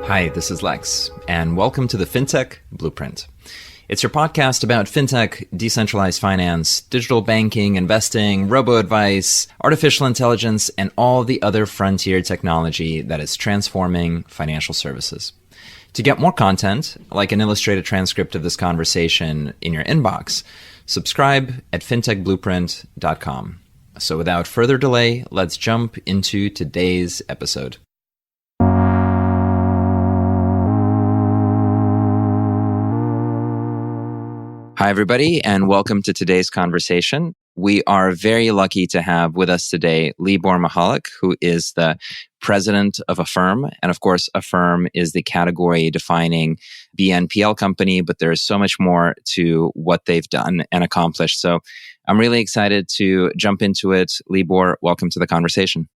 Hi, this is Lex, and welcome to the FinTech Blueprint. It's your podcast about fintech, decentralized finance, digital banking, investing, robo-advice, artificial intelligence, and all the other frontier technology that is transforming financial services. To get more content, like an illustrated transcript of this conversation in your inbox, subscribe at fintechblueprint.com. So without further delay, let's jump into today's episode. Hi, everybody, and welcome to today's conversation. We are very lucky to have with us today Libor Michalek, who is the President of Affirm. And of course, Affirm is the category-defining BNPL company, but there is so much more to what they've done and accomplished. So I'm really excited to jump into it. Libor, welcome to the conversation.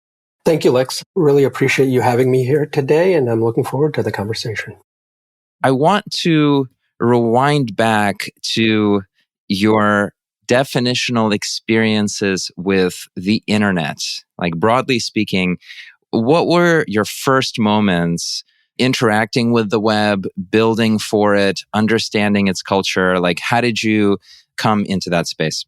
Thank you, Lex. Really appreciate you having me here today, and I'm looking forward to the conversation. I want to rewind back to your definitional experiences with the internet. Like, broadly speaking, what were your first moments interacting with the web, building for it, understanding its culture? Like, how did you come into that space?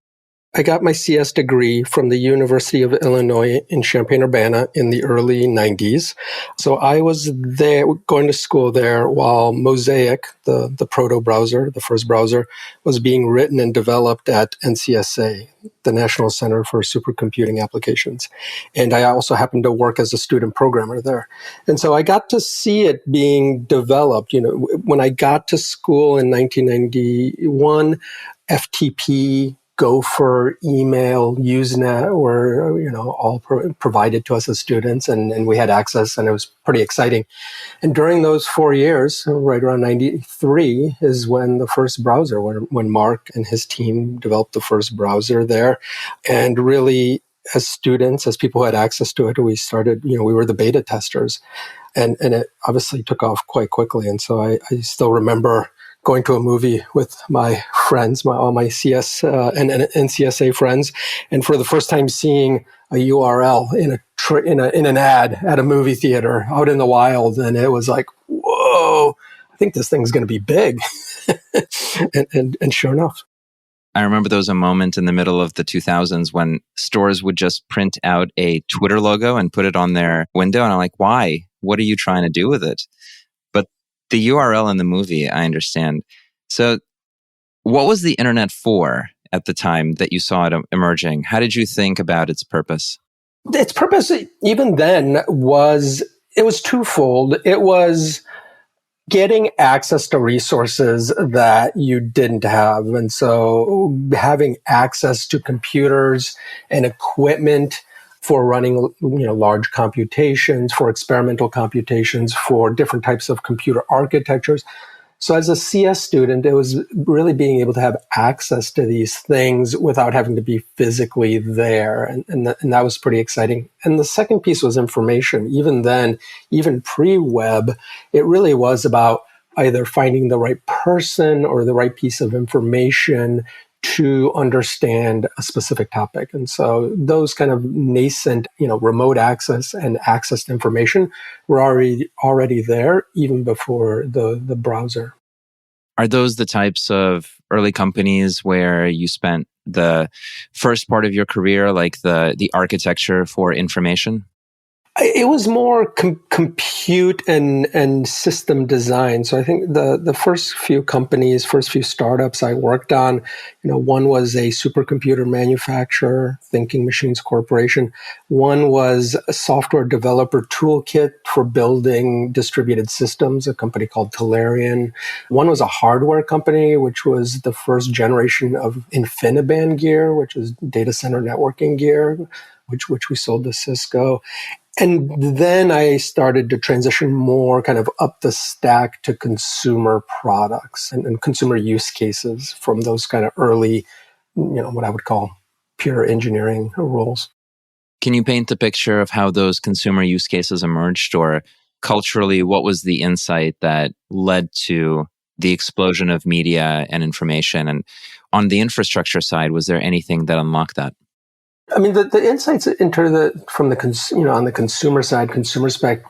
I got my CS degree from the University of Illinois in Champaign-Urbana in the early 90s. So I was there, going to school there while Mosaic, the proto-browser, the first browser, was being written and developed at NCSA, the National Center for Supercomputing Applications. And I also happened to work as a student programmer there. And so I got to see it being developed. You know, when I got to school in 1991, FTP, Gopher, email, Usenet were, all provided to us as students, and we had access, and it was pretty exciting. And during those 4 years, right around 93, is when the first browser, when Mark and his team developed the first browser there. And really, as students, as people who had access to it, we started, we were the beta testers. And it obviously took off quite quickly. And so I still remember going to a movie with my friends, all my CS and NCSA friends, and for the first time seeing a URL in an ad at a movie theater out in the wild, and it was like, whoa! I think this thing's going to be big, and sure enough. I remember there was a moment in the middle of the 2000s when stores would just print out a Twitter logo and put it on their window, and I'm like, why? What are you trying to do with it? The URL in the movie, I understand. So what was the internet for at the time that you saw it emerging? How did you think about its purpose? Its purpose, even then, was twofold. It was getting access to resources that you didn't have. And so having access to computers and equipment for running, large computations, for experimental computations, for different types of computer architectures. So as a CS student, it was really being able to have access to these things without having to be physically there. And that was pretty exciting. And the second piece was information. Even then, even pre-web, it really was about either finding the right person or the right piece of information to understand a specific topic. And so those kind of nascent, remote access and access to information were already there even before the browser. Are those the types of early companies where you spent the first part of your career, like the architecture for information? It was more compute and system design. So I think the first few companies, first few startups I worked on, one was a supercomputer manufacturer, Thinking Machines Corporation. One was a software developer toolkit for building distributed systems, a company called Tellurian. One was a hardware company, which was the first generation of InfiniBand gear, which is data center networking gear, which we sold to Cisco. And then I started to transition more kind of up the stack to consumer products and consumer use cases from those kind of early, what I would call pure engineering roles. Can you paint the picture of how those consumer use cases emerged, or culturally, what was the insight that led to the explosion of media and information? And on the infrastructure side, was there anything that unlocked that? I mean, the insights from the on the consumer side,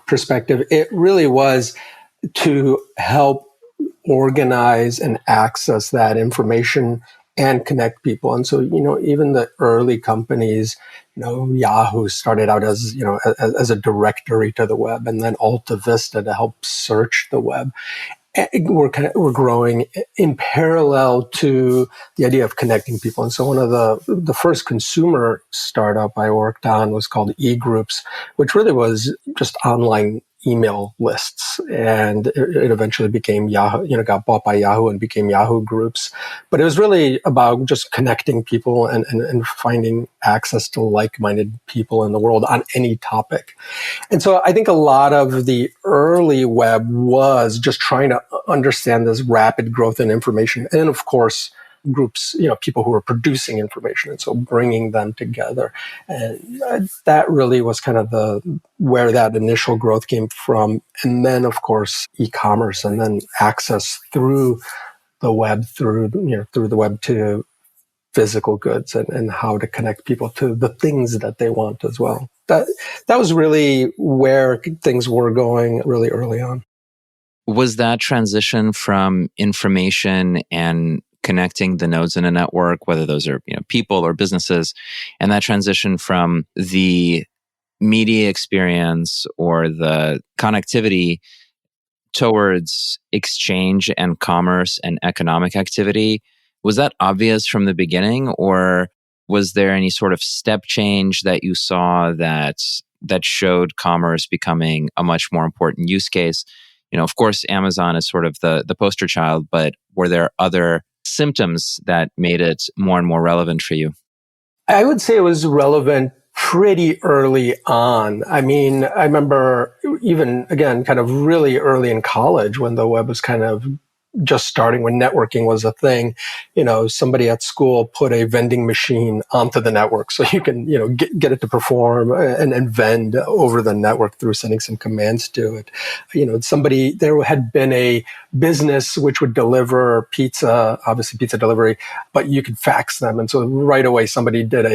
perspective, it really was to help organize and access that information and connect people. And so, even the early companies, Yahoo started out as, as a directory to the web, and then Alta Vista to help search the web. We're growing in parallel to the idea of connecting people. And so one of the first consumer startup I worked on was called eGroups, which really was just online email lists. And it eventually became Yahoo, got bought by Yahoo and became Yahoo Groups. But it was really about just connecting people and finding access to like-minded people in the world on any topic. And so I think a lot of the early web was just trying to understand this rapid growth in information. And of course, groups, people who were producing information. And so bringing them together. And that really was kind of where that initial growth came from. And then, of course, e-commerce, and then access through the web, through the web to physical goods, and how to connect people to the things that they want as well. That was really where things were going really early on. Was that transition from information and connecting the nodes in a network, whether those are people or businesses, and that transition from the media experience or the connectivity towards exchange and commerce and economic activity, was that obvious from the beginning, or was there any sort of step change that you saw that showed commerce becoming a much more important use case? Of course, Amazon is sort of the poster child, but were there other symptoms that made it more and more relevant for you? I would say it was relevant pretty early on. I mean, I remember even, again, kind of really early in college when the web was kind of just starting, when networking was a thing, somebody at school put a vending machine onto the network so you can, get it to perform and vend over the network through sending some commands to it. There had been a business which would deliver pizza, obviously pizza delivery, but you could fax them. And so right away, somebody did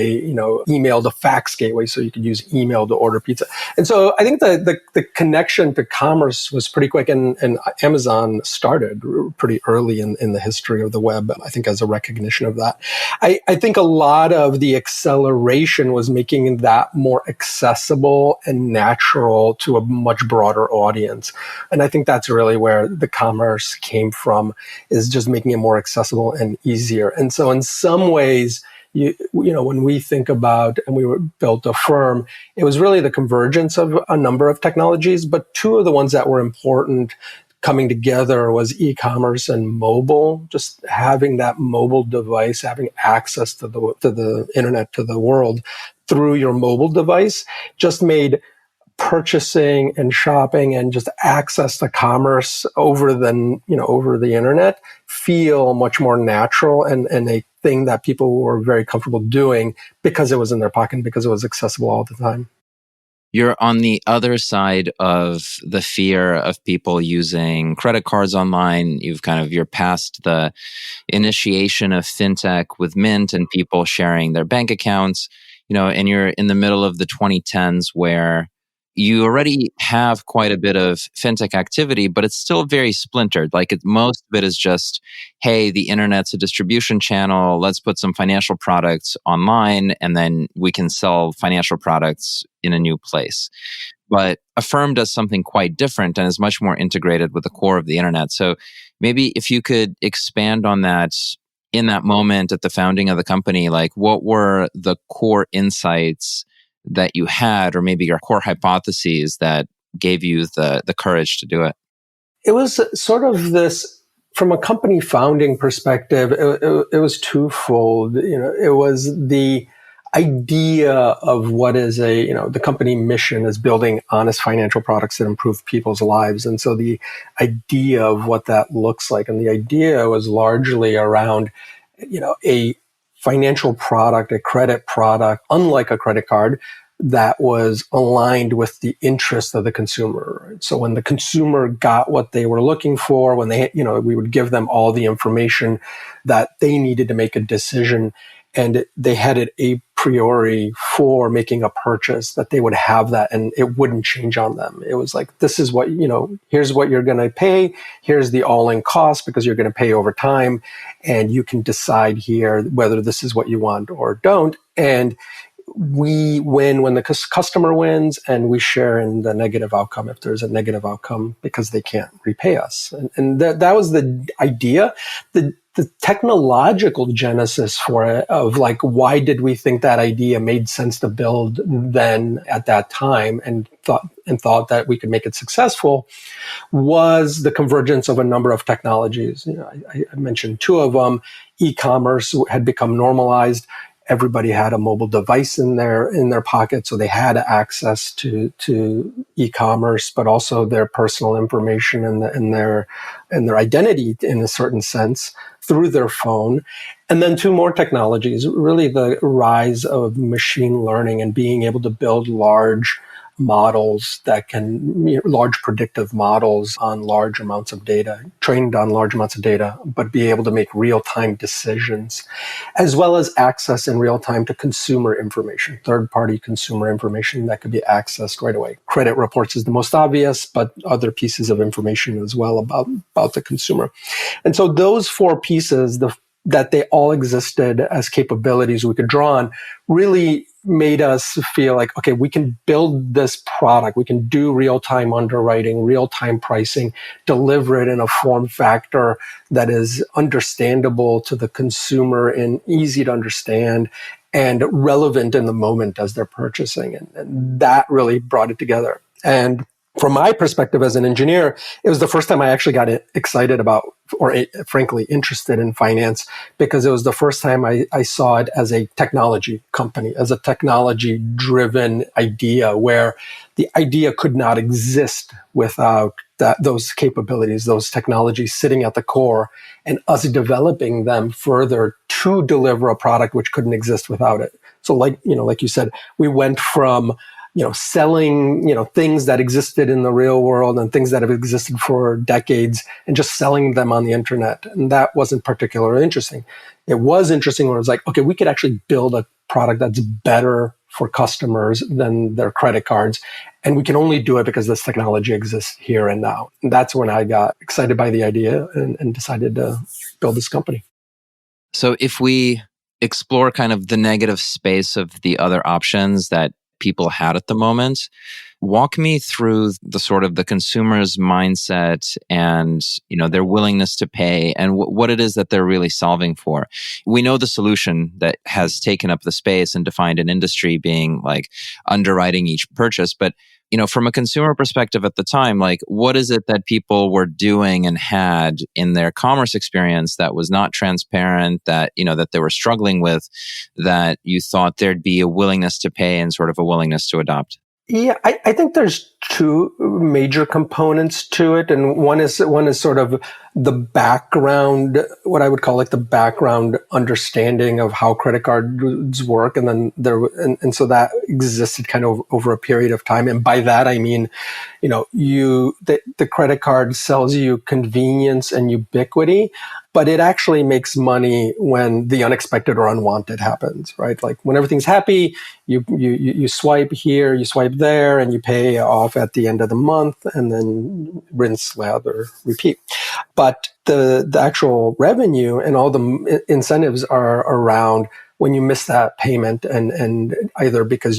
email to fax gateway so you could use email to order pizza. And so I think the connection to commerce was pretty quick, and Amazon started pretty early in the history of the web, I think, as a recognition of that. I think a lot of the acceleration was making that more accessible and natural to a much broader audience. And I think that's really where the commerce came from, is just making it more accessible and easier. And so in some ways, when we think about, and we built Affirm, it was really the convergence of a number of technologies, but two of the ones that were important coming together was e-commerce and mobile. Just having that mobile device, having access to the internet, to the world through your mobile device, just made purchasing and shopping and just access to commerce over the internet feel much more natural and a thing that people were very comfortable doing because it was in their pocket, because it was accessible all the time. You're on the other side of the fear of people using credit cards online. You're past the initiation of fintech with Mint and people sharing their bank accounts, and you're in the middle of the 2010s where you already have quite a bit of fintech activity, but it's still very splintered. Most of it is just, hey, the internet's a distribution channel. Let's put some financial products online, and then we can sell financial products in a new place. But Affirm does something quite different and is much more integrated with the core of the internet. So maybe if you could expand on that in that moment at the founding of the company, what were the core insights that you had, or maybe your core hypotheses that gave you the courage to do it? It was sort of this, from a company founding perspective, it was twofold. It was the idea of what is the company mission is building honest financial products that improve people's lives. And so the idea of what that looks like, and the idea was largely around, a financial product, a credit product, unlike a credit card, that was aligned with the interests of the consumer. So when the consumer got what they were looking for, when we would give them all the information that they needed to make a decision. and they had it a priori for making a purchase that they would have that and it wouldn't change on them. It was like, this is what, here's what you're going to pay. Here's the all-in cost because you're going to pay over time. And you can decide here whether this is what you want or don't. And we win when the customer wins, and we share in the negative outcome if there's a negative outcome because they can't repay us. And that was the idea. The technological genesis for it of like, why did we think that idea made sense to build then at that time and thought that we could make it successful was the convergence of a number of technologies. I mentioned two of them. E-commerce had become normalized. Everybody had a mobile device in their pocket, so they had access to e-commerce, but also their personal information and their identity in a certain sense through their phone. And then two more technologies, really the rise of machine learning and being able to build large models large predictive models on large amounts of data, trained on large amounts of data, but be able to make real-time decisions, as well as access in real time to consumer information, third-party consumer information that could be accessed right away. Credit reports is the most obvious, but other pieces of information as well about the consumer. And so those four pieces, that they all existed as capabilities we could draw on, really made us feel like, okay, we can build this product. We can do real-time underwriting, real-time pricing, deliver it in a form factor that is understandable to the consumer and easy to understand and relevant in the moment as they're purchasing. And that really brought it together. And from my perspective as an engineer, it was the first time I actually got excited about, or frankly, interested in finance, because it was the first time I saw it as a technology company, as a technology-driven idea where the idea could not exist without those capabilities, those technologies sitting at the core, and us developing them further to deliver a product which couldn't exist without it. So like you said, we went from selling, things that existed in the real world and things that have existed for decades and just selling them on the internet. And that wasn't particularly interesting. It was interesting when it was like, okay, we could actually build a product that's better for customers than their credit cards. And we can only do it because this technology exists here and now. And that's when I got excited by the idea and decided to build this company. So if we explore kind of the negative space of the other options that people had at the moment, walk me through the sort of the consumer's mindset and their willingness to pay and what it is that they're really solving for. We know the solution that has taken up the space and defined an industry being like underwriting each purchase, but from a consumer perspective at the time, like what is it that people were doing and had in their commerce experience that was not transparent, that that they were struggling with, that you thought there'd be a willingness to pay and sort of a willingness to adopt? Yeah, I think there's two major components to it, and one is sort of the background, what I would call like the background understanding of how credit cards work, and then and so that existed kind of over a period of time, and by that I mean, the credit card sells you convenience and ubiquity, but it actually makes money when the unexpected or unwanted happens, right? Like when everything's happy, you swipe here, you swipe there, and you pay off at the end of the month, and then rinse, lather, repeat. But the actual revenue and all the incentives are around when you miss that payment, and either because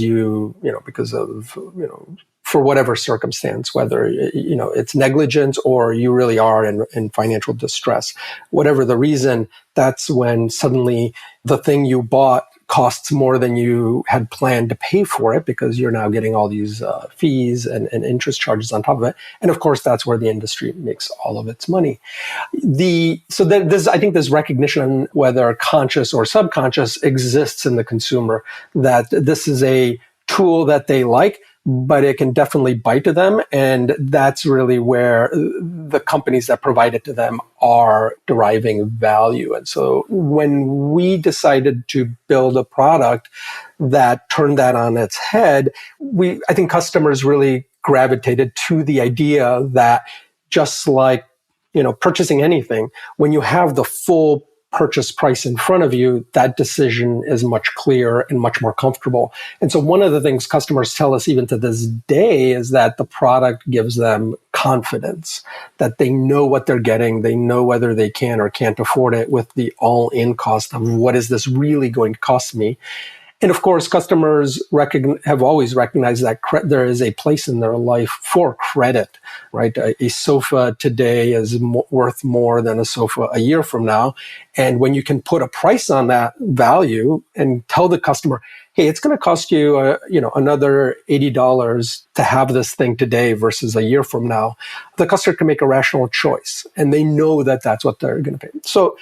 for whatever circumstance, whether it's negligence or you really are in financial distress, whatever the reason, that's when suddenly the thing you bought costs more than you had planned to pay for it, because you're now getting all these fees and interest charges on top of it. And of course, that's where the industry makes all of its money. I think this recognition, whether conscious or subconscious, exists in the consumer, that this is a tool that they like, but it can definitely bite to them. And that's really where the companies that provide it to them are deriving value. And so when we decided to build a product that turned that on its head, I think customers really gravitated to the idea that just like, purchasing anything, when you have the full purchase price in front of you, that decision is much clearer and much more comfortable. And so one of the things customers tell us even to this day is that the product gives them confidence, that they know what they're getting. They know whether they can or can't afford it with the all-in cost of what is this really going to cost me. And of course, customers have always recognized that there is a place in their life for credit, right? A sofa today is worth more than a sofa a year from now. And when you can put a price on that value and tell the customer, hey, it's going to cost you, another $80 to have this thing today versus a year from now, the customer can make a rational choice, and they know that that's what they're going to pay. So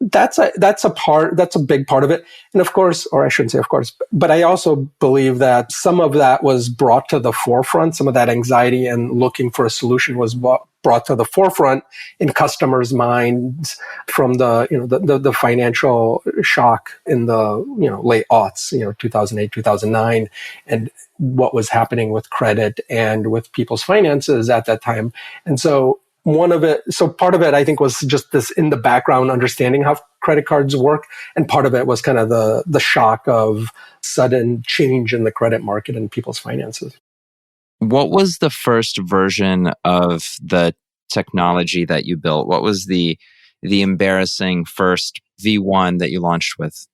that's a big part of it. And of course, or I shouldn't say of course, but I also believe that some of that was brought to the forefront. Some of that anxiety and looking for a solution was brought to the forefront in customers' minds from the financial shock in the, late aughts, 2008, 2009, and what was happening with credit and with people's finances at that time. And so part of it, I think, was just this in the background understanding how credit cards work. And part of it was kind of the shock of sudden change in the credit market and people's finances. What was the first version of the technology that you built? What was the embarrassing first V1 that you launched with?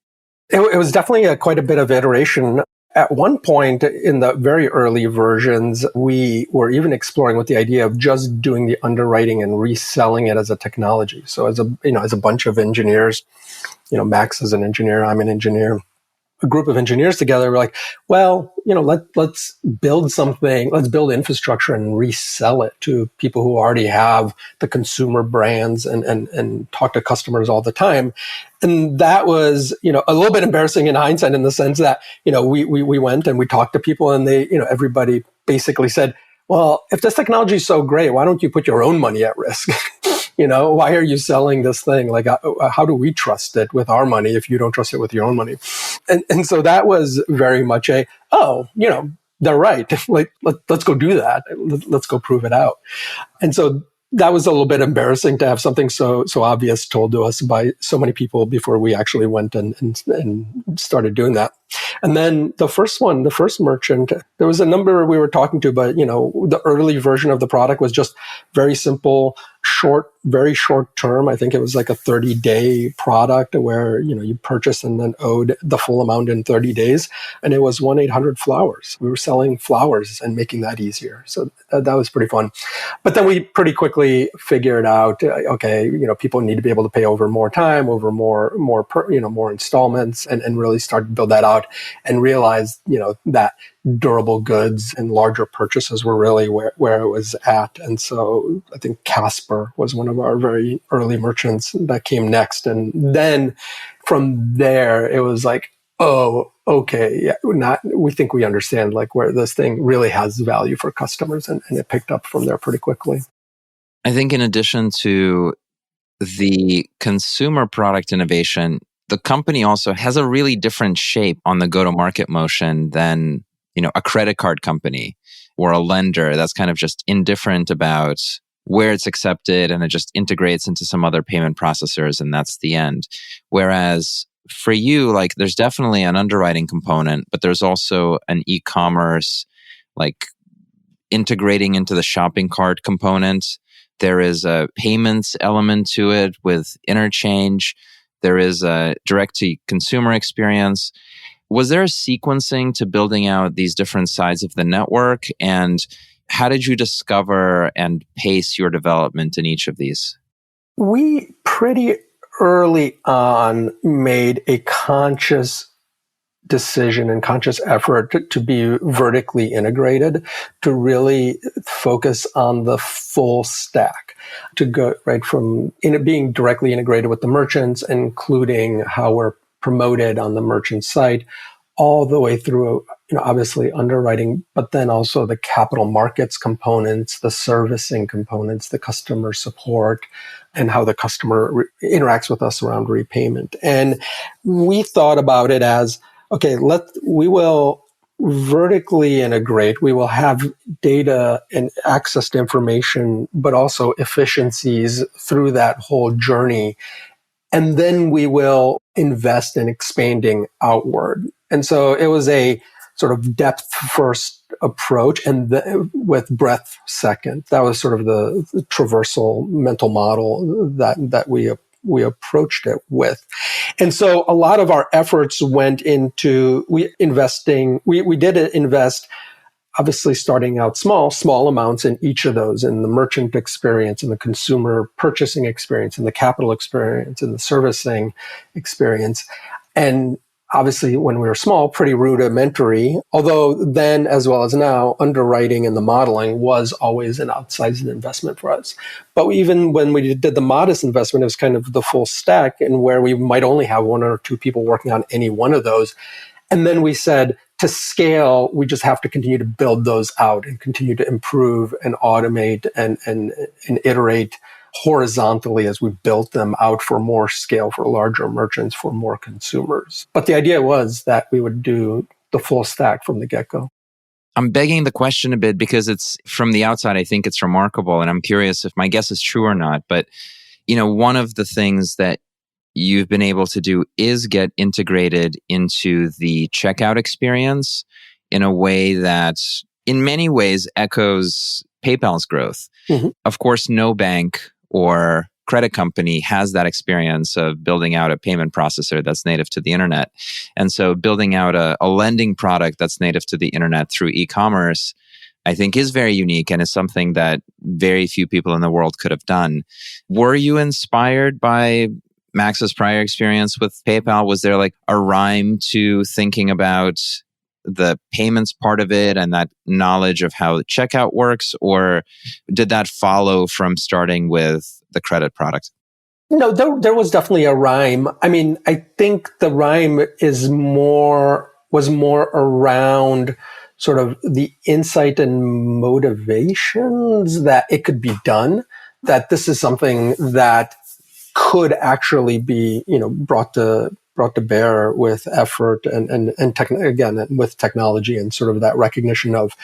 It was definitely quite a bit of iteration. At one point in the very early versions, we were even exploring with the idea of just doing the underwriting and reselling it as a technology. So as a bunch of engineers, Max is an engineer, I'm an engineer, a group of engineers together, we're like, well, let's build something, let's build infrastructure and resell it to people who already have the consumer brands and talk to customers all the time. And that was, a little bit embarrassing in hindsight, in the sense that, we went and we talked to people, and they, everybody basically said, well, if this technology is so great, why don't you put your own money at risk? Why are you selling this thing? Like, how do we trust it with our money if you don't trust it with your own money? And so that was very much they're right. Like, let's go do that. Let's go prove it out. And so that was a little bit embarrassing to have something so obvious told to us by so many people before we actually went and started doing that. And then the first merchant, there was a number we were talking to, but the early version of the product was just very simple, very short term. I think it was like a 30-day product where, you purchase and then owed the full amount in 30 days. And it was 1-800-Flowers. We were selling flowers and making that easier. So that was pretty fun. But then we pretty quickly figured out, okay, people need to be able to pay over more time, over more installments, and really start to build that out, and realized, that durable goods and larger purchases were really where it was at. And so I think Casper was one of our very early merchants that came next. And then from there, it was like, oh, okay, yeah, we think we understand like where this thing really has value for customers. And it picked up from there pretty quickly. I think in addition to the consumer product innovation, the company also has a really different shape on the go-to-market motion than, a credit card company or a lender that's kind of just indifferent about where it's accepted, and it just integrates into some other payment processors, and that's the end. Whereas for you, like, there's definitely an underwriting component, but there's also an e-commerce, like, integrating into the shopping cart component. There is a payments element to it with interchange. There is a direct-to-consumer experience. Was there a sequencing to building out these different sides of the network? And how did you discover and pace your development in each of these? We pretty early on made a conscious decision and conscious effort to be vertically integrated, to really focus on the full stack, to go right from being directly integrated with the merchants, including how we're promoted on the merchant site, all the way through, obviously underwriting, but then also the capital markets components, the servicing components, the customer support, and how the customer interacts with us around repayment. And we thought about it as, okay, we will vertically integrate. We will have data and access to information, but also efficiencies through that whole journey. and then we will invest in expanding outward. And so it was a sort of depth first approach and with breadth second. That was sort of the traversal mental model that we approached it with. And so a lot of our efforts went into investing. We did invest, obviously starting out small amounts in each of those, in the merchant experience, in the consumer purchasing experience, in the capital experience, in the servicing experience. And obviously, when we were small, pretty rudimentary, although then, as well as now, underwriting and the modeling was always an outsized investment for us. But even when we did the modest investment, it was kind of the full stack, and where we might only have one or two people working on any one of those. And then we said, to scale, we just have to continue to build those out and continue to improve and automate and iterate horizontally as we built them out for more scale, for larger merchants, for more consumers. But the idea was that we would do the full stack from the get-go. I'm begging the question a bit because it's from the outside, I think it's remarkable. And I'm curious if my guess is true or not. But, one of the things that you've been able to do is get integrated into the checkout experience in a way that in many ways echoes PayPal's growth. Mm-hmm. Of course, no bank or credit company has that experience of building out a payment processor that's native to the internet. And so building out a lending product that's native to the internet through e-commerce, I think is very unique and is something that very few people in the world could have done. Were you inspired by Max's prior experience with PayPal? Was there like a rhyme to thinking about the payments part of it and that knowledge of how the checkout works? Or did that follow from starting with the credit product? No, there was definitely a rhyme. I mean, I think the rhyme was more around sort of the insight and motivations that it could be done, that this is something that could actually be, brought to bear with effort and again, with technology and sort of that recognition of,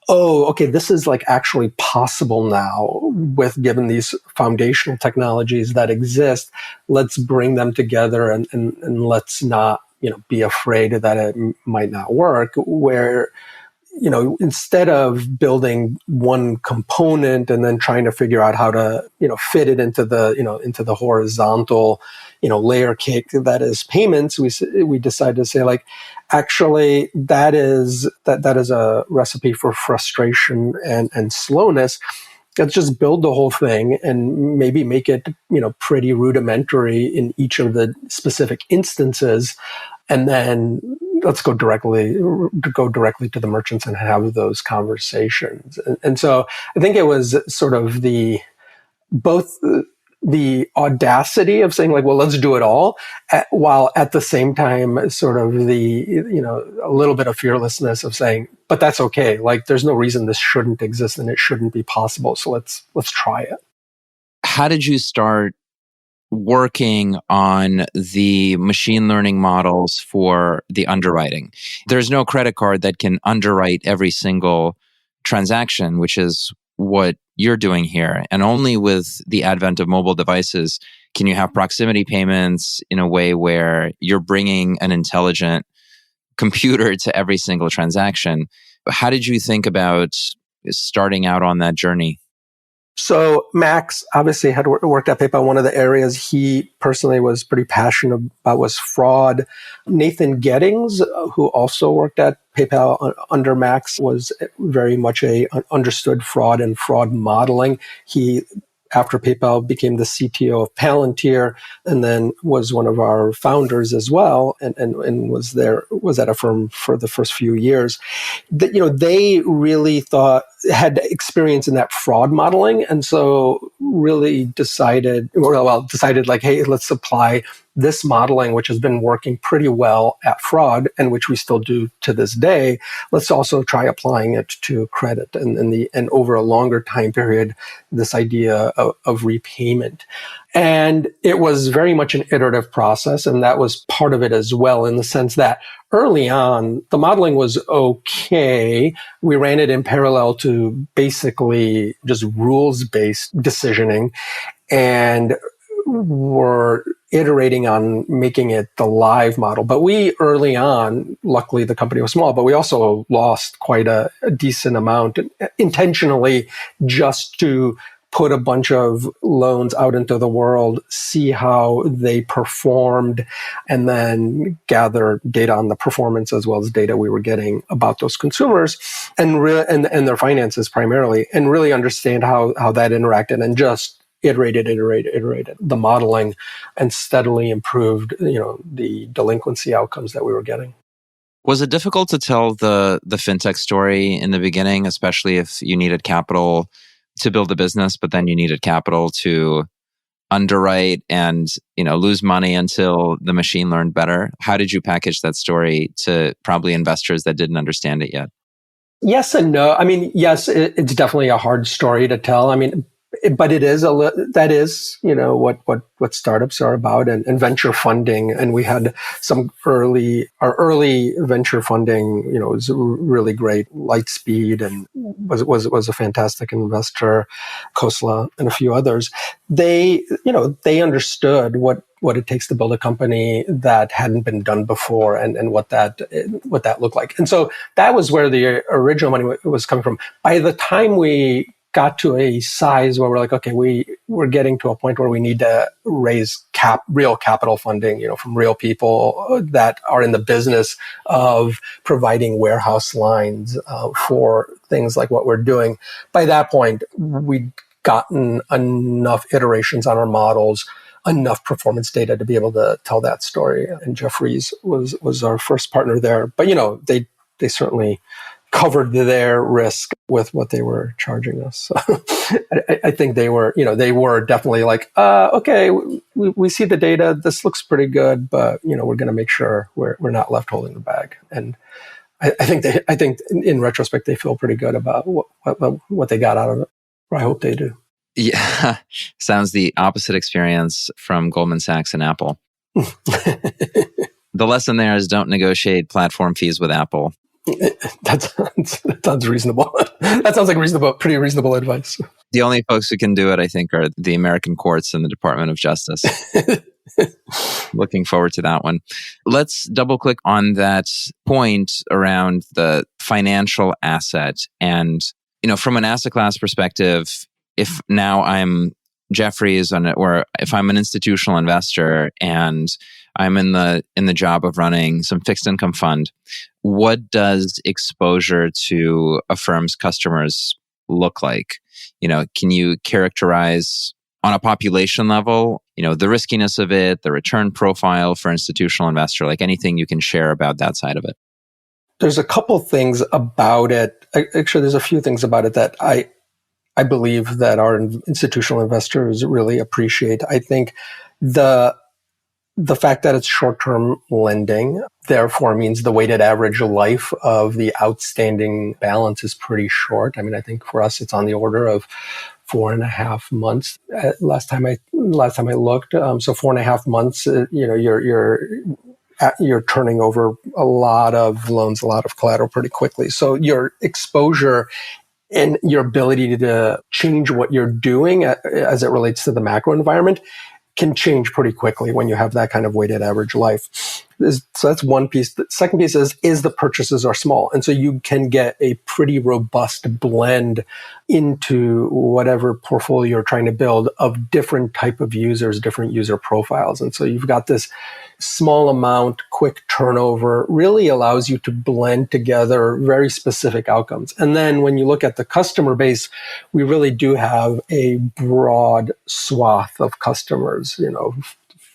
oh, okay, this is like actually possible now with given these foundational technologies that exist. Let's bring them together and let's not, be afraid that it might not work, where instead of building one component and then trying to figure out how to, fit it into the horizontal, layer cake that is payments, we decided to say, like, actually that is a recipe for frustration and slowness. Let's just build the whole thing and maybe make it, pretty rudimentary in each of the specific instances. And then let's go directly to the merchants and have those conversations. And so I think it was sort of both the audacity of saying, like, well, let's do it all, while at the same time sort of a little bit of fearlessness of saying, but that's okay. Like, there's no reason this shouldn't exist and it shouldn't be possible. So let's try it. How did you start working on the machine learning models for the underwriting? There's no credit card that can underwrite every single transaction, which is what you're doing here. And only with the advent of mobile devices can you have proximity payments in a way where you're bringing an intelligent computer to every single transaction. How did you think about starting out on that journey? So Max obviously had worked at PayPal. One of the areas he personally was pretty passionate about was fraud. Nathan Gettings, who also worked at PayPal under Max, was very much understood fraud and fraud modeling. He, after PayPal, became the CTO of Palantir, and then was one of our founders as well, and was at Affirm for the first few years. They really had experience in that fraud modeling, and so really decided like, hey, let's apply this modeling, which has been working pretty well at fraud and which we still do to this day. Let's also try applying it to credit and over a longer time period, this idea of repayment. And it was very much an iterative process. And that was part of it as well, in the sense that early on, the modeling was okay. We ran it in parallel to basically just rules-based decisioning. And were iterating on making it the live model. But we early on, luckily the company was small, but we also lost quite a decent amount intentionally just to put a bunch of loans out into the world, see how they performed, and then gather data on the performance as well as data we were getting about those consumers and their finances primarily, and really understand how that interacted, and just iterated the modeling and steadily improved, the delinquency outcomes that we were getting. Was it difficult to tell the fintech story in the beginning, especially if you needed capital to build a business, but then you needed capital to underwrite and, lose money until the machine learned better? How did you package that story to probably investors that didn't understand it yet? Yes and no. I mean, yes, it's definitely a hard story to tell. I mean, but it is that is, what startups are about, and venture funding. And we had our early venture funding, was really great. Lightspeed and was a fantastic investor, Khosla and a few others. They understood what it takes to build a company that hadn't been done before, and what that looked like. And so that was where the original money was coming from. By the time we got to a size where we're like, okay, we're getting to a point where we need to raise real capital funding, from real people that are in the business of providing warehouse lines for things like what we're doing. By that point, we'd gotten enough iterations on our models, enough performance data to be able to tell that story. And Jefferies was our first partner there. But, they certainly covered their risk with what they were charging us. So I think they were definitely like, okay, we see the data. This looks pretty good, but we're going to make sure we're not left holding the bag. And I think in retrospect, they feel pretty good about what they got out of it. Or I hope they do. Yeah, sounds the opposite experience from Goldman Sachs and Apple. The lesson there is don't negotiate platform fees with Apple. That sounds reasonable. That sounds like pretty reasonable advice. The only folks who can do it, I think, are the American courts and the Department of Justice. Looking forward to that one. Let's double click on that point around the financial asset. And, from an asset class perspective, if now I'm Jefferies or if I'm an institutional investor and I'm in the job of running some fixed income fund, what does exposure to Affirm's customers look like? Can you characterize on a population level, the riskiness of it, the return profile for institutional investor, like anything you can share about that side of it? There's a couple things about it. Actually, there's a few things about it that I believe that our institutional investors really appreciate. I think the fact that it's short-term lending, therefore means the weighted average life of the outstanding balance is pretty short. I mean, I think for us, it's on the order of 4.5 months. Last time I looked, so 4.5 months. You're turning over a lot of loans, a lot of collateral pretty quickly. So your exposure and your ability to change what you're doing as it relates to the macro environment can change pretty quickly when you have that kind of weighted average life. So that's one piece. The second piece is the purchases are small. And so you can get a pretty robust blend into whatever portfolio you're trying to build of different type of users, different user profiles. And so you've got this small amount, quick turnover, really allows you to blend together very specific outcomes. And then when you look at the customer base, we really do have a broad swath of customers,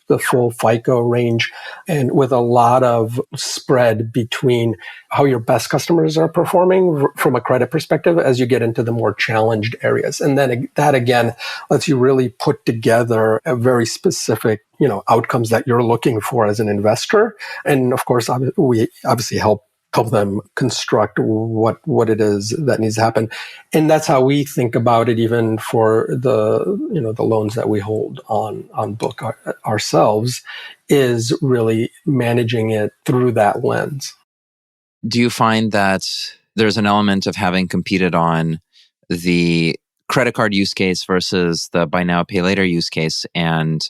the full FICO range, and with a lot of spread between how your best customers are performing from a credit perspective as you get into the more challenged areas. And then that again lets you really put together a very specific, outcomes that you're looking for as an investor. And of course, we obviously help them construct what it is that needs to happen. And that's how we think about it, even for the loans that we hold on book ourselves, is really managing it through that lens. Do you find that there's an element of having competed on the credit card use case versus the buy now, pay later use case, and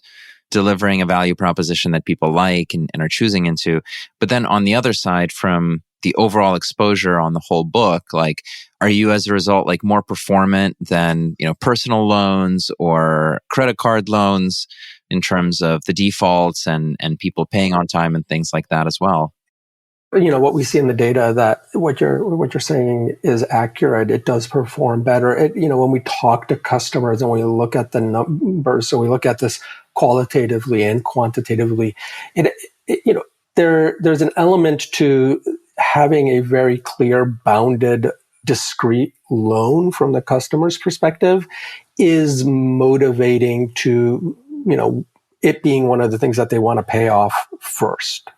delivering a value proposition that people like and are choosing into. But then on the other side, from the overall exposure on the whole book, like, are you as a result like more performant than, personal loans or credit card loans in terms of the defaults and people paying on time and things like that as well? What we see in the data, that what you're saying is accurate. It does perform better. When we talk to customers and we look at the numbers, so we look at this qualitatively and quantitatively, there's an element to having a very clear, bounded, discrete loan from the customer's perspective is motivating to, it being one of the things that they want to pay off first.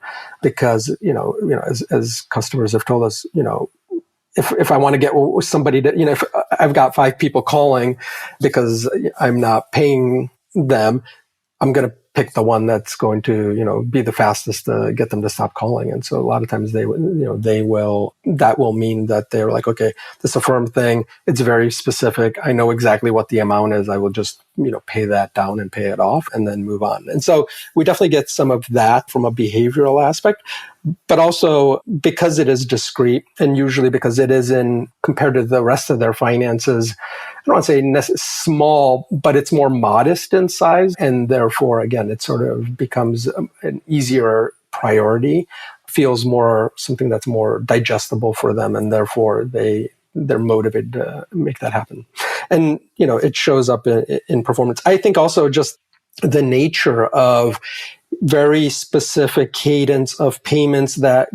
Because, as customers have told us, if I want to get somebody to, if I've got 5 people calling because I'm not paying them, I'm going to pick the one that's going to, be the fastest to get them to stop calling. And so a lot of times that will mean that they're like, okay, this Affirm thing, it's very specific. I know exactly what the amount is. I will just, pay that down and pay it off and then move on. And so we definitely get some of that from a behavioral aspect, but also because it is discrete and usually because it is compared to the rest of their finances, I don't want to say small, but it's more modest in size. And therefore, again, it sort of becomes an easier priority, feels more something that's more digestible for them. And therefore, they're motivated to make that happen. And, it shows up in performance. I think also just the nature of very specific cadence of payments that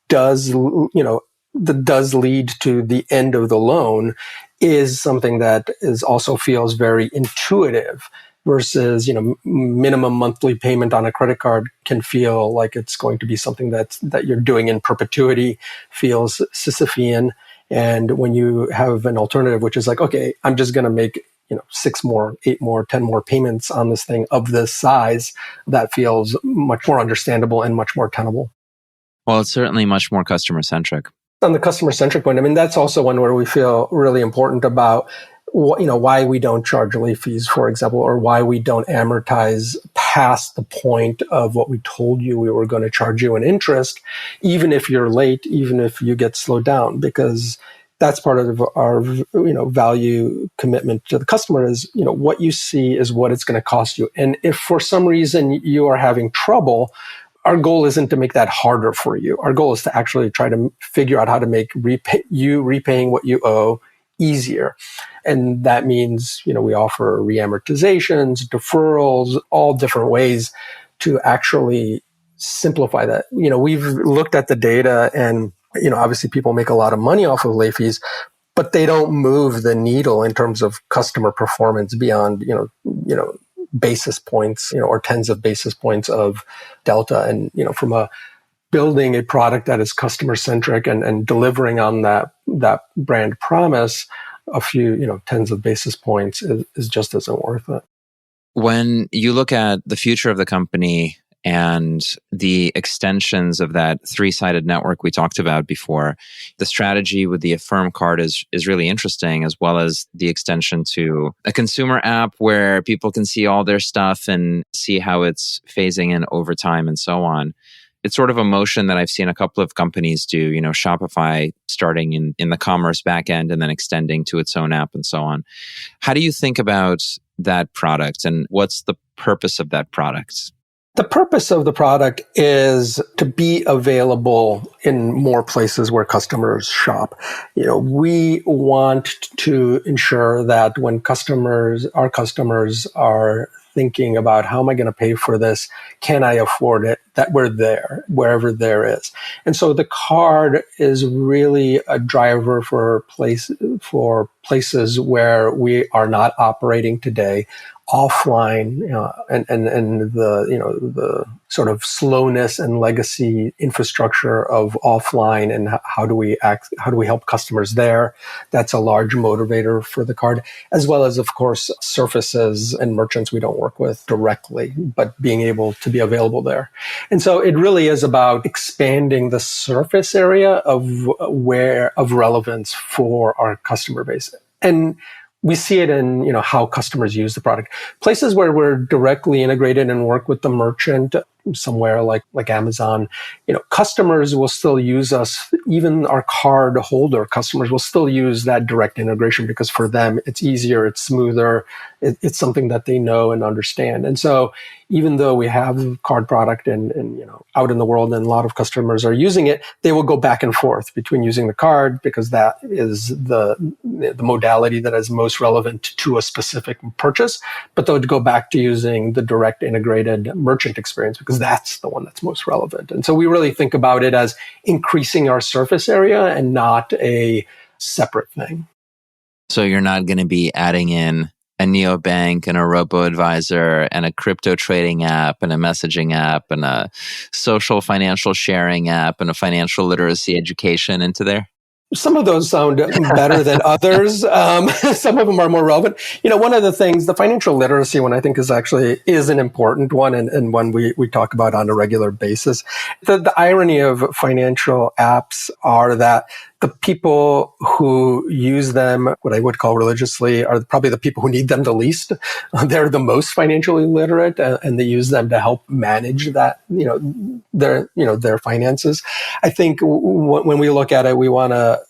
does lead to the end of the loan is something that also feels very intuitive versus, minimum monthly payment on a credit card can feel like it's going to be something that you're doing in perpetuity, feels Sisyphean. And when you have an alternative, which is like, okay, I'm just going to make 6 more, 8 more, 10 more payments on this thing of this size, that feels much more understandable and much more tenable. Well, it's certainly much more customer centric. On the customer centric point, I mean, that's also one where we feel really important about why we don't charge late fees, for example, or why we don't amortize past the point of what we told you we were going to charge you in interest, even if you're late, even if you get slowed down, because that's part of our, value commitment to the customer is, what you see is what it's going to cost you. And if for some reason you are having trouble, our goal isn't to make that harder for you. Our goal is to actually try to figure out how to make repaying what you owe easier. And that means, we offer reamortizations, deferrals, all different ways to actually simplify that. We've looked at the data and, obviously people make a lot of money off of late fees, but they don't move the needle in terms of customer performance beyond, basis points, or tens of basis points of delta. And, from building a product that is customer centric and delivering on that brand promise, a few, tens of basis points is just isn't worth it. When you look at the future of the company and the extensions of that 3-sided network we talked about before, the strategy with the Affirm card is really interesting, as well as the extension to a consumer app where people can see all their stuff and see how it's phasing in over time and so on. It's sort of a motion that I've seen a couple of companies do, Shopify starting in the commerce backend and then extending to its own app and so on. How do you think about that product and what's the purpose of that product? The purpose of the product is to be available in more places where customers shop. We want to ensure that when our customers are thinking about how am I going to pay for this? Can I afford it? That we're there, wherever there is. And so the card is really a driver for places where we are not operating today, offline, and the sort of slowness and legacy infrastructure of offline, and how do we help customers there? That's a large motivator for the card, as well as, of course, surfaces and merchants we don't work with directly, but being able to be available there. And so it really is about expanding the surface area of relevance for our customer base. And we see it in, how customers use the product. Places where we're directly integrated and work with the merchant, somewhere like Amazon, customers will still use us. Even our card holder customers will still use that direct integration because for them, it's easier, it's smoother, it's something that they know and understand. And so even though we have card product and out in the world and a lot of customers are using it, they will go back and forth between using the card because that is the modality that is most relevant to a specific purchase, but they'll go back to using the direct integrated merchant experience because that's the one that's most relevant. And so we really think about it as increasing our surface area and not a separate thing. So you're not going to be adding in a neobank and a robo-advisor and a crypto trading app and a messaging app and a social financial sharing app and a financial literacy education into there? Some of those sound better than others. Some of them are more relevant. One of the things, the financial literacy one, I think is an important one and one we talk about on a regular basis. The irony of financial apps are that the people who use them, what I would call religiously, are probably the people who need them the least. They're the most financially literate, and they use them to help manage that, their finances. I think when we look at it,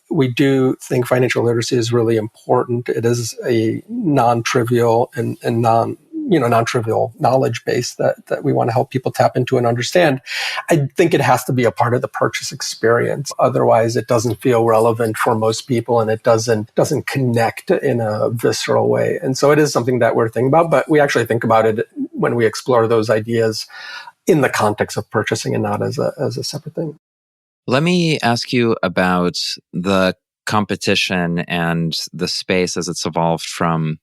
we do think financial literacy is really important. It is a non-trivial and non-trivial knowledge base that we want to help people tap into and understand. I think it has to be a part of the purchase experience. Otherwise, it doesn't feel relevant for most people and it doesn't connect in a visceral way. And so it is something that we're thinking about, but we actually think about it when we explore those ideas in the context of purchasing and not as a separate thing. Let me ask you about the competition and the space as it's evolved from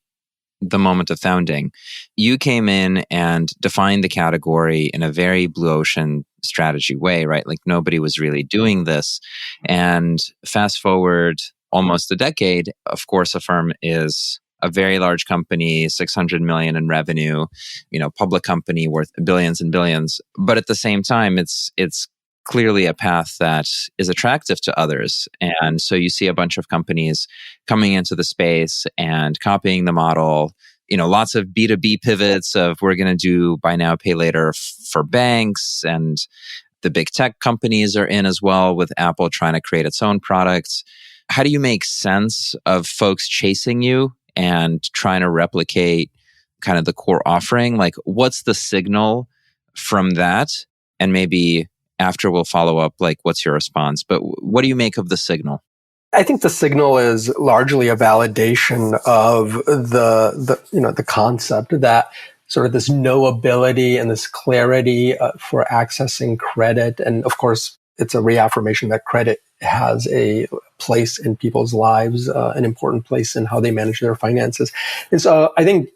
the moment of founding. You came in and defined the category in a very blue ocean strategy way, right? Like nobody was really doing this. And fast forward almost a decade, of course, Affirm is a very large company, 600 million in revenue, public company worth billions and billions. But at the same time, it's clearly a path that is attractive to others. And so you see a bunch of companies coming into the space and copying the model, lots of B2B pivots of we're going to do buy now, pay later for banks. And the big tech companies are in as well, with Apple trying to create its own products. How do you make sense of folks chasing you and trying to replicate kind of the core offering? Like, what's the signal from that? And maybe after we'll follow up, like, what's your response? But what do you make of the signal? I think the signal is largely a validation of the concept that sort of this knowability and this clarity for accessing credit. And of course, it's a reaffirmation that credit has a place in people's lives, an important place in how they manage their finances. And so I think,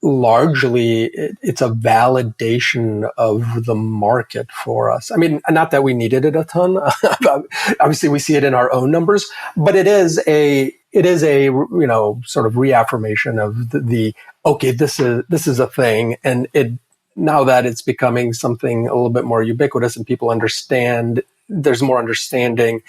largely it's a validation of the market for us. I mean, not that we needed it a ton. Obviously we see it in our own numbers, but it is a sort of reaffirmation of okay, this is a thing. And now that it's becoming something a little bit more ubiquitous and people understand, there's more understanding,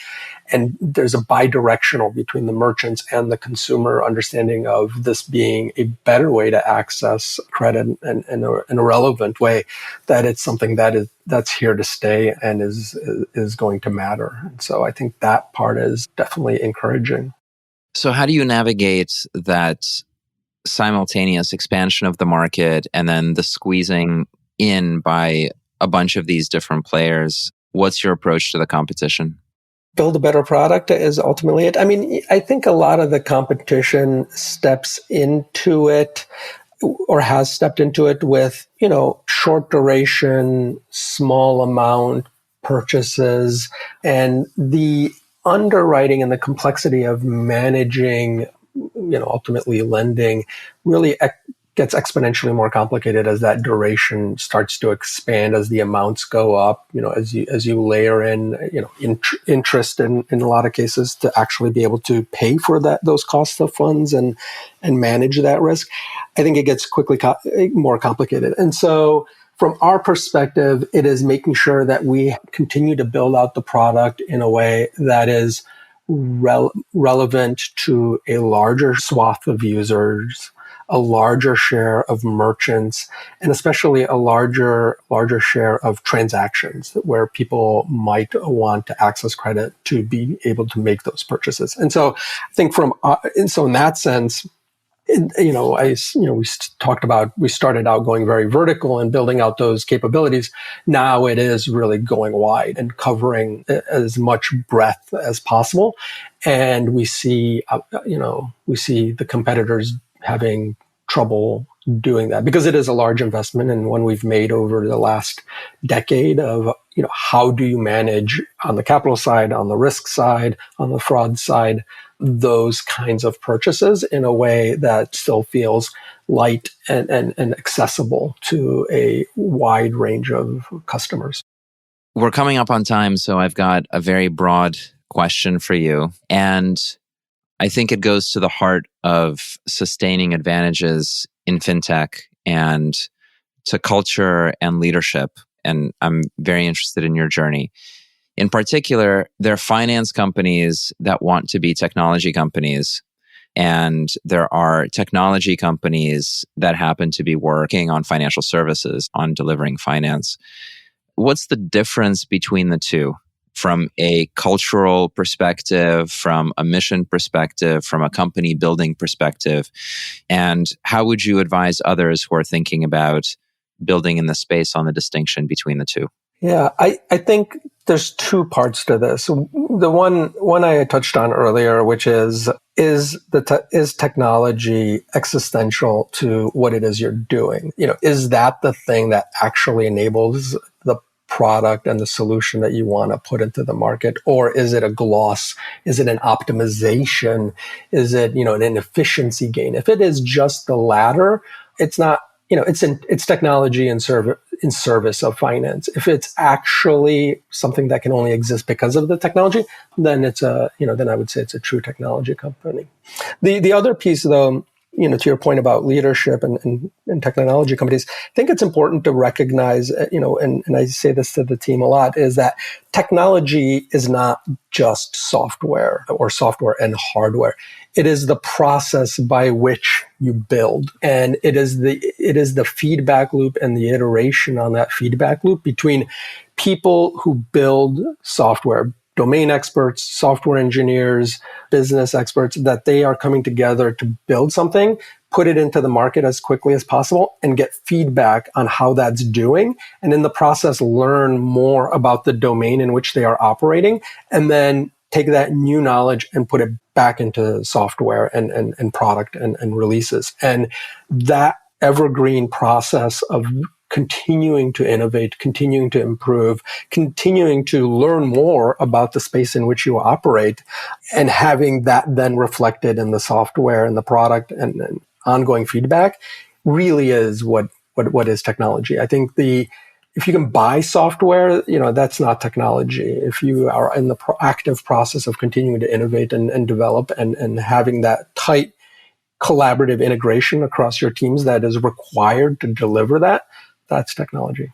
and there's a bidirectional between the merchants and the consumer understanding of this being a better way to access credit in a relevant way, that it's something that's here to stay and is going to matter. And so I think that part is definitely encouraging. So how do you navigate that simultaneous expansion of the market and then the squeezing in by a bunch of these different players? What's your approach to the competition? Build a better product is ultimately it. I mean, I think a lot of the competition steps into it or has stepped into it with, short duration, small amount purchases, and the underwriting and the complexity of managing, ultimately lending really gets exponentially more complicated as that duration starts to expand, as the amounts go up, as you layer in, interest in a lot of cases to actually be able to pay for those costs of funds and manage that risk. I think it gets quickly more complicated. And so from our perspective, it is making sure that we continue to build out the product in a way that is relevant to a larger swath of users, a larger share of merchants, and especially a larger share of transactions where people might want to access credit to be able to make those purchases. And so I think in that sense, we talked about, we started out going very vertical and building out those capabilities. Now it is really going wide and covering as much breadth as possible. And we see the competitors having trouble doing that because it is a large investment and one we've made over the last decade of, how do you manage on the capital side, on the risk side, on the fraud side, those kinds of purchases in a way that still feels light and accessible to a wide range of customers. We're coming up on time, so I've got a very broad question for you. And I think it goes to the heart of sustaining advantages in fintech and to culture and leadership. And I'm very interested in your journey. In particular, there are finance companies that want to be technology companies. And there are technology companies that happen to be working on financial services, on delivering finance. What's the difference between the two? From a cultural perspective, from a mission perspective, from a company building perspective? And how would you advise others who are thinking about building in the space on the distinction between the two? Yeah, I think there's two parts to this. The one I touched on earlier, which is technology existential to what it is you're doing? Is that the thing that actually enables the product and the solution that you want to put into the market? Or is it a gloss? Is it an optimization? Is it, an inefficiency gain? If it is just the latter, it's not, it's technology in service of finance. If it's actually something that can only exist because of the technology, then then I would say it's a true technology company. The other piece though, to your point about leadership and technology companies, I think it's important to recognize, and I say this to the team a lot, is that technology is not just software or software and hardware. It is the process by which you build. And it is the feedback loop and the iteration on that feedback loop between people who build software, domain experts, software engineers, business experts, that they are coming together to build something, put it into the market as quickly as possible, and get feedback on how that's doing. And in the process, learn more about the domain in which they are operating, and then take that new knowledge and put it back into software and product and releases. And that evergreen process of continuing to innovate, continuing to improve, continuing to learn more about the space in which you operate, and having that then reflected in the software and the product and ongoing feedback really is what is technology. I think if you can buy software, that's not technology. If you are in the proactive process of continuing to innovate and develop and having that tight collaborative integration across your teams that is required to deliver that's technology.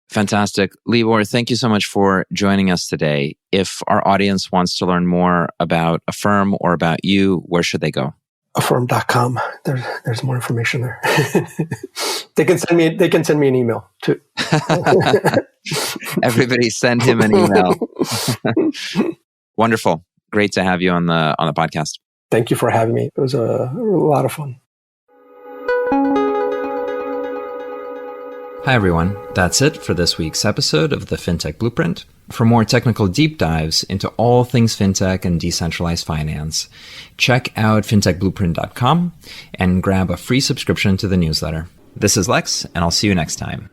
Fantastic. Libor, thank you so much for joining us today. If our audience wants to learn more about Affirm or about you, where should they go? Affirm.com. There's more information there. They can send me an email too. Everybody send him an email. Wonderful. Great to have you on the podcast. Thank you for having me. It was a lot of fun. Hi, everyone. That's it for this week's episode of the FinTech Blueprint. For more technical deep dives into all things fintech and decentralized finance, check out fintechblueprint.com and grab a free subscription to the newsletter. This is Lex, and I'll see you next time.